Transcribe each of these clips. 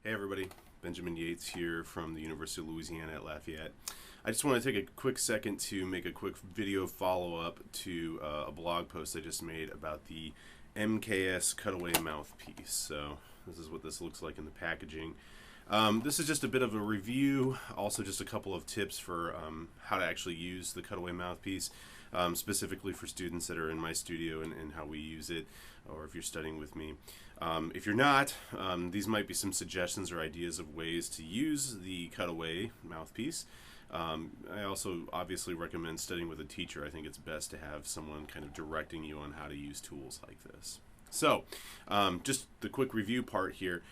Hey everybody, Benjamin Yates here from the University of Louisiana at Lafayette. I just want to take a quick second to make a quick video follow-up to a blog post I just made about the MKS Cutaway Mouthpiece. So this is what this looks like in the packaging. This is just a bit of a review, also just a couple of tips for how to actually use the Cutaway Mouthpiece, specifically for students that are in my studio and how we use it, or if you're studying with me. If you're not, these might be some suggestions or ideas of ways to use the Cutaway Mouthpiece. I also obviously recommend studying with a teacher. I think it's best to have someone kind of directing you on how to use tools like this. So, just the quick review part here.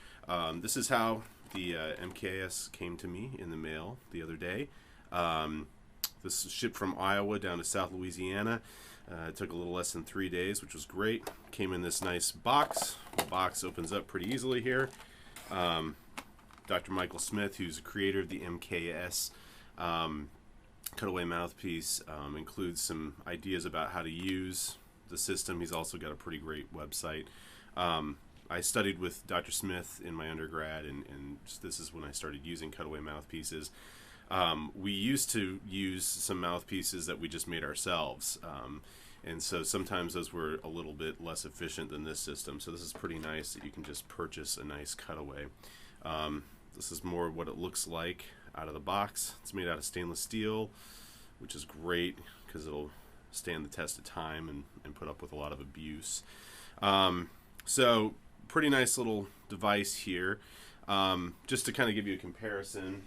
This is how the MKS came to me in the mail the other day. This is shipped from Iowa down to South Louisiana. It took a little less than 3 days, which was great. Came in this nice box. The box opens up pretty easily here. Dr. Michael Smith, who's the creator of the MKS Cutaway Mouthpiece, includes some ideas about how to use the system. He's also got a pretty great website. I studied with Dr. Smith in my undergrad, and this is when I started using Cutaway mouthpieces. We used to use some mouthpieces that we just made ourselves, and so sometimes those were a little bit less efficient than this system. So this is pretty nice that you can just purchase a nice Cutaway. This is more what it looks like out of the box. It's made out of stainless steel, which is great because it'll stand the test of time and put up with a lot of abuse. So pretty nice little device here. Just to kind of give you a comparison,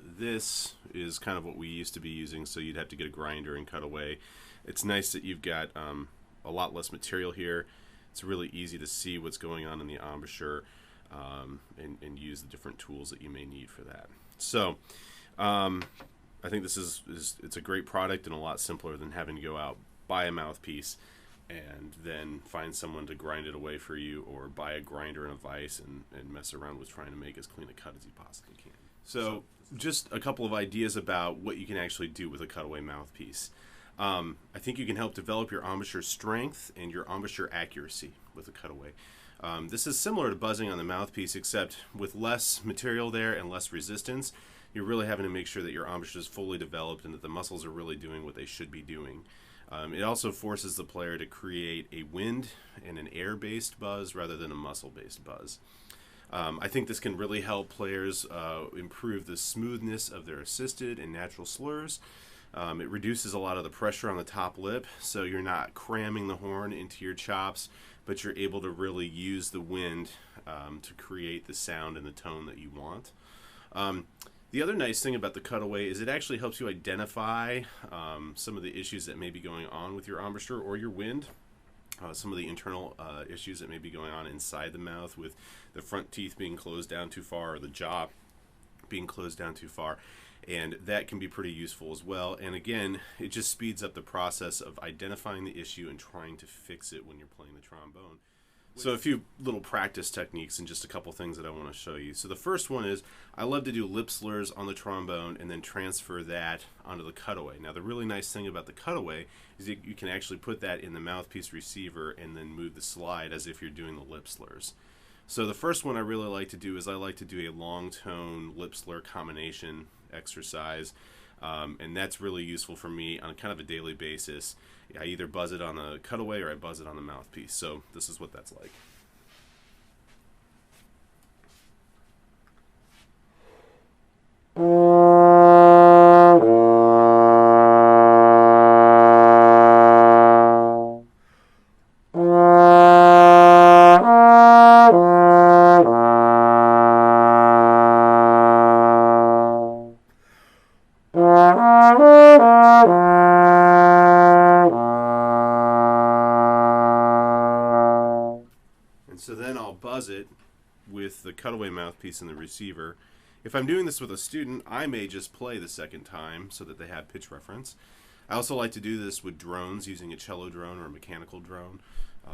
this is kind of what we used to be using, so you'd have to get a grinder and cut away. It's nice that you've got a lot less material here. It's really easy to see what's going on in the embouchure and use the different tools that you may need for that. So I think this it's a great product and a lot simpler than having to go out, buy a mouthpiece, and then find someone to grind it away for you, or buy a grinder and a vise and mess around with trying to make as clean a cut as you possibly can. So just a couple of ideas about what you can actually do with a Cutaway mouthpiece. I think you can help develop your embouchure strength and your embouchure accuracy with a Cutaway. This is similar to buzzing on the mouthpiece, except with less material there and less resistance. You're really having to make sure that your embouchure is fully developed and that the muscles are really doing what they should be doing. It also forces the player to create a wind and an air-based buzz rather than a muscle-based buzz. I think this can really help players improve the smoothness of their assisted and natural slurs. It reduces a lot of the pressure on the top lip, so you're not cramming the horn into your chops, but you're able to really use the wind to create the sound and the tone that you want. The other nice thing about the Cutaway is it actually helps you identify some of the issues that may be going on with your embouchure or your wind. Some of the internal issues that may be going on inside the mouth, with the front teeth being closed down too far or the jaw being closed down too far, and that can be pretty useful as well. And again, it just speeds up the process of identifying the issue and trying to fix it when you're playing the trombone. So a few little practice techniques and just a couple things that I want to show you. So the first one is I love to do lip slurs on the trombone and then transfer that onto the Cutaway. Now the really nice thing about the Cutaway is that you can actually put that in the mouthpiece receiver and then move the slide as if you're doing the lip slurs. So the first one I really like to do is I like to do a long tone lip slur combination exercise. And that's really useful for me on kind of a daily basis. I either buzz it on the Cutaway or I buzz it on the mouthpiece. So this is what that's like. So then I'll buzz it with the Cutaway mouthpiece in the receiver. If I'm doing this with a student, I may just play the second time so that they have pitch reference. I also like to do this with drones, using a cello drone or a mechanical drone.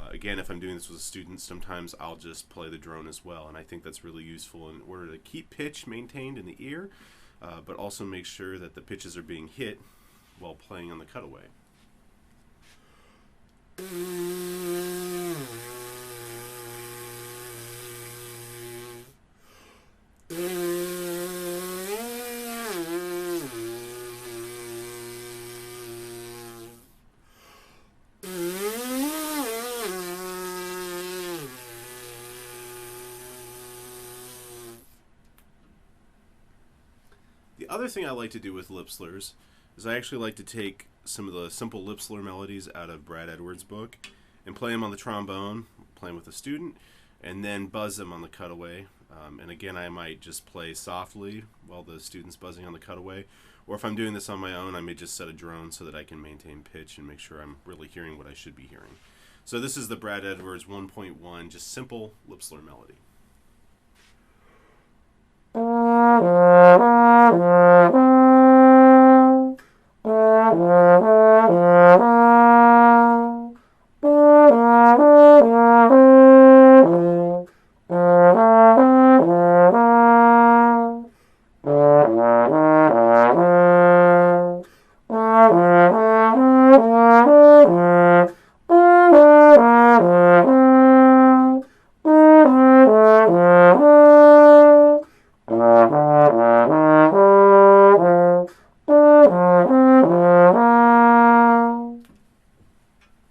Again, if I'm doing this with a student, sometimes I'll just play the drone as well, and I think that's really useful in order to keep pitch maintained in the ear, but also make sure that the pitches are being hit while playing on the Cutaway. The other thing I like to do with lip slurs is I actually like to take some of the simple lip slur melodies out of Brad Edwards' book and play them on the trombone, playing with a student, and then buzz them on the cutaway. And again, I might just play softly while the student's buzzing on the cutaway, or if I'm doing this on my own, I may just set a drone so that I can maintain pitch and make sure I'm really hearing what I should be hearing. So this is the Brad Edwards 1.1, just simple lip slur melody.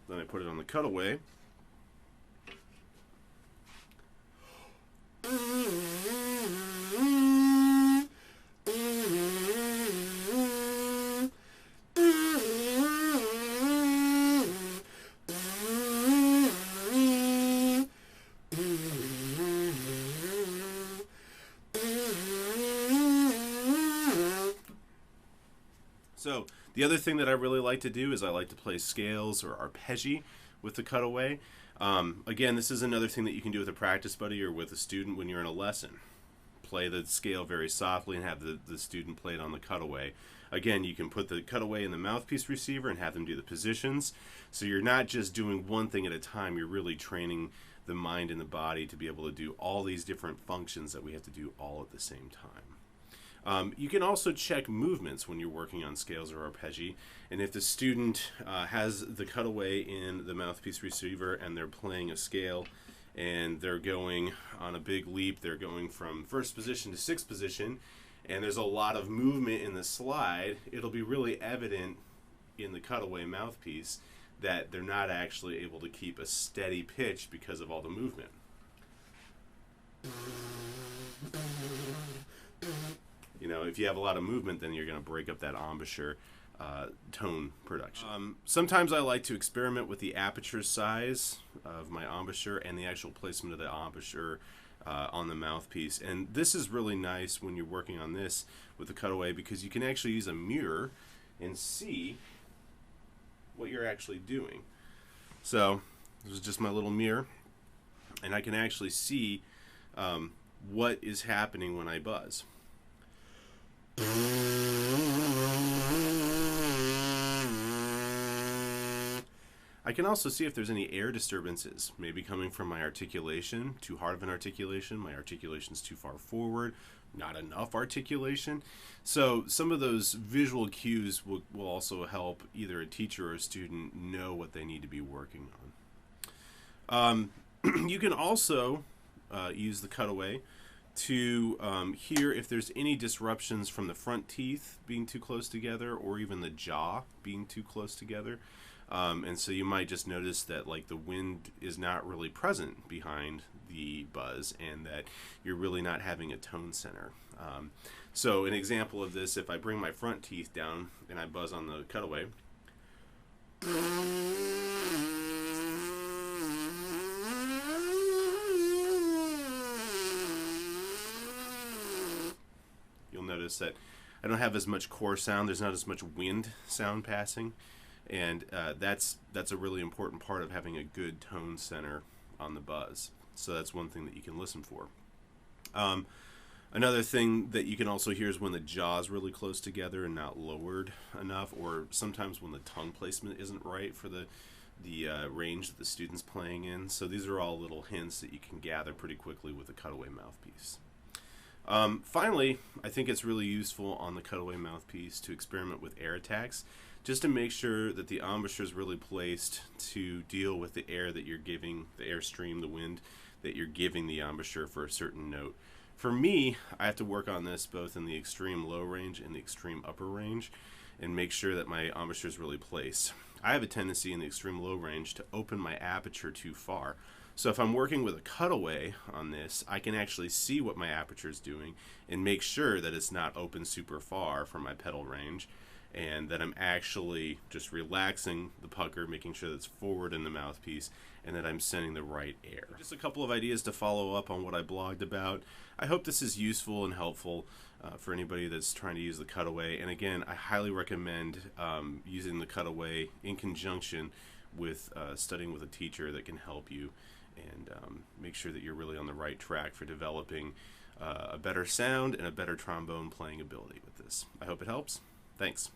Then I put it on the cutaway. So the other thing that I really like to do is I like to play scales or arpeggi with the cutaway. Again, this is another thing that you can do with a practice buddy or with a student when you're in a lesson. Play the scale very softly and have the student play it on the cutaway. Again, you can put the cutaway in the mouthpiece receiver and have them do the positions. So you're not just doing one thing at a time, you're really training the mind and the body to be able to do all these different functions that we have to do all at the same time. You can also check movements when you're working on scales or arpeggi, and if the student has the cutaway in the mouthpiece receiver and they're playing a scale and they're going on a big leap, they're going from first position to sixth position, and there's a lot of movement in the slide, it'll be really evident in the cutaway mouthpiece that they're not actually able to keep a steady pitch because of all the movement. You know, if you have a lot of movement, then you're going to break up that embouchure tone production. Sometimes I like to experiment with the aperture size of my embouchure and the actual placement of the embouchure on the mouthpiece. And this is really nice when you're working on this with the cutaway because you can actually use a mirror and see what you're actually doing. So this is just my little mirror, and I can actually see what is happening when I buzz. I can also see if there's any air disturbances, maybe coming from my articulation, too hard of an articulation, my articulation's too far forward, not enough articulation. So some of those visual cues will also help either a teacher or a student know what they need to be working on. You can also use the cutaway to hear if there's any disruptions from the front teeth being too close together or even the jaw being too close together. And so you might just notice that like the wind is not really present behind the buzz and that you're really not having a tone center. So an example of this, if I bring my front teeth down and I buzz on the cutaway, you'll notice that I don't have as much core sound. There's not as much wind sound passing, and that's a really important part of having a good tone center on the buzz. So that's one thing that you can listen for. Another thing that you can also hear is when the jaw is really close together and not lowered enough, or sometimes when the tongue placement isn't right for the range that the student's playing in. So these are all little hints that you can gather pretty quickly with a cutaway mouthpiece. Finally, I think it's really useful on the cutaway mouthpiece to experiment with air attacks, just to make sure that the embouchure is really placed to deal with the air that you're giving, the airstream, the wind that you're giving the embouchure for a certain note. For me, I have to work on this both in the extreme low range and the extreme upper range and make sure that my embouchure is really placed. I have a tendency in the extreme low range to open my aperture too far. So if I'm working with a cutaway on this, I can actually see what my aperture is doing and make sure that it's not open super far from my pedal range, and that I'm actually just relaxing the pucker, making sure that it's forward in the mouthpiece, and that I'm sending the right air. Just a couple of ideas to follow up on what I blogged about. I hope this is useful and helpful for anybody that's trying to use the cutaway. And again, I highly recommend using the cutaway in conjunction with studying with a teacher that can help you and make sure that you're really on the right track for developing a better sound and a better trombone playing ability with this. I hope it helps. Thanks.